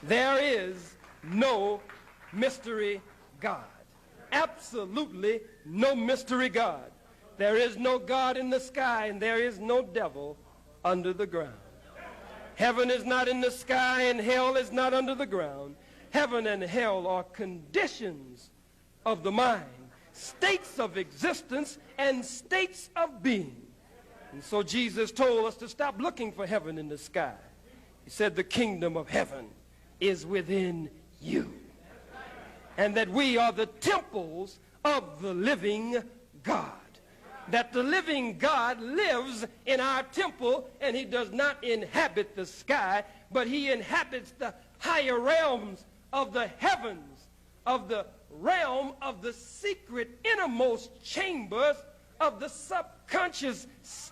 There is no mystery God. Absolutely no mystery God. There is no God in the sky, and there is no devil under the ground. Heaven is not in the sky, and hell is not under the ground. Heaven and hell are conditions of the mind, states of existence and states of being. And so Jesus told us to stop looking for heaven in the sky. He said the kingdom of heaven is within you, and that we are the temples of the living God. That the living God lives in our temple, and he does not inhabit the sky, but he inhabits the higher realms of the heavens, of the realm of the secret innermost chambers of the subconscious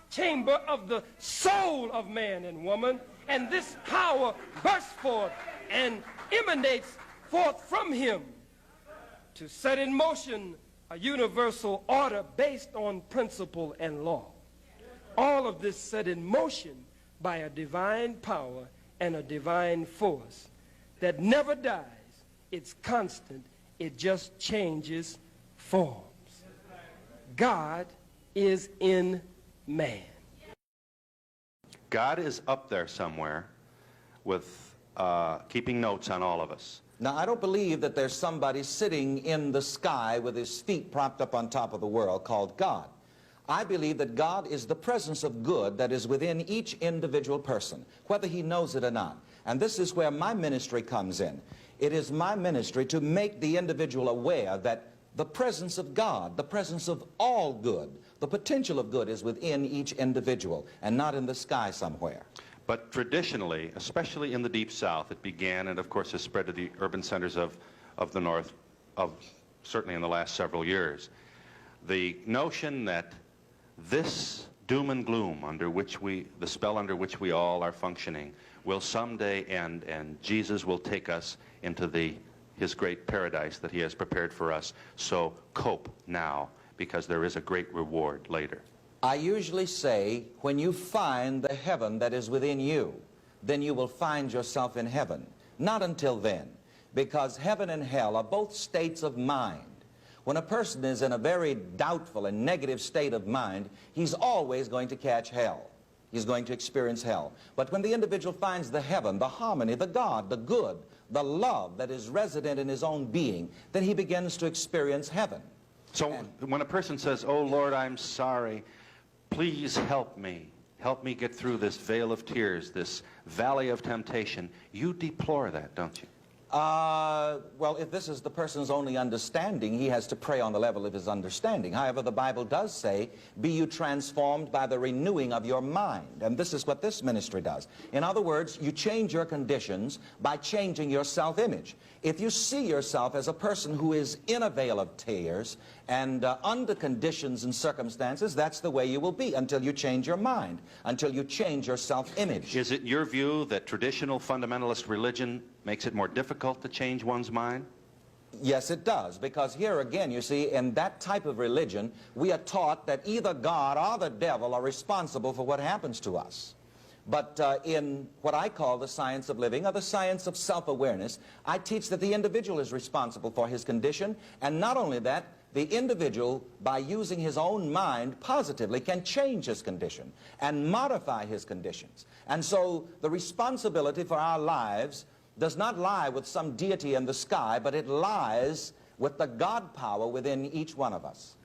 chamber of the soul of man and woman. And this power bursts forth and emanates forth from him to set in motion a universal order based on principle and law. All of this set in motion by a divine power and a divine force that never dies. It's constant. It just changes forms. God is in man. God is up there somewhere with keeping notes on all of us. Now, I don't believe that there's somebody sitting in the sky with his feet propped up on top of the world called God. I believe that God is the presence of good that is within each individual person, whether he knows it or not. And this is where my ministry comes in. It is my ministry to make the individual aware that the presence of God, the presence of all good, the potential of good is within each individual and not in the sky somewhere. But traditionally, especially in the Deep South, it began and of course has spread to the urban centers of the North, certainly in the last several years. The notion that this doom and gloom under which the spell under which we all are functioning will someday end, and Jesus will take us into his great paradise that he has prepared for us. So cope now, because there is a great reward later. I usually say, when you find the heaven that is within you, then you will find yourself in heaven. Not until then, because heaven and hell are both states of mind. When a person is in a very doubtful and negative state of mind, he's always going to catch hell. He's going to experience hell. But when the individual finds the heaven, the harmony, the God, the good, the love that is resident in his own being, then he begins to experience heaven. So when a person says, "Oh Lord, I'm sorry, please help me get through this vale of tears, this valley of temptation," you deplore that, don't you? Well, if this is the person's only understanding, he has to pray on the level of his understanding. However, the Bible does say, "Be you transformed by the renewing of your mind." And this is what this ministry does. In other words, you change your conditions by changing your self-image. If you see yourself as a person who is in a vale of tears and under conditions and circumstances, that's the way you will be until you change your mind, until you change your self-image. Is it your view that traditional fundamentalist religion makes it more difficult to change one's mind? Yes, it does, because here again, you see, in that type of religion, we are taught that either God or the devil are responsible for what happens to us. But in what I call the science of living, or the science of self-awareness, I teach that the individual is responsible for his condition, and not only that, the individual, by using his own mind positively, can change his condition and modify his conditions. And so the responsibility for our lives does not lie with some deity in the sky, but it lies with the God power within each one of us.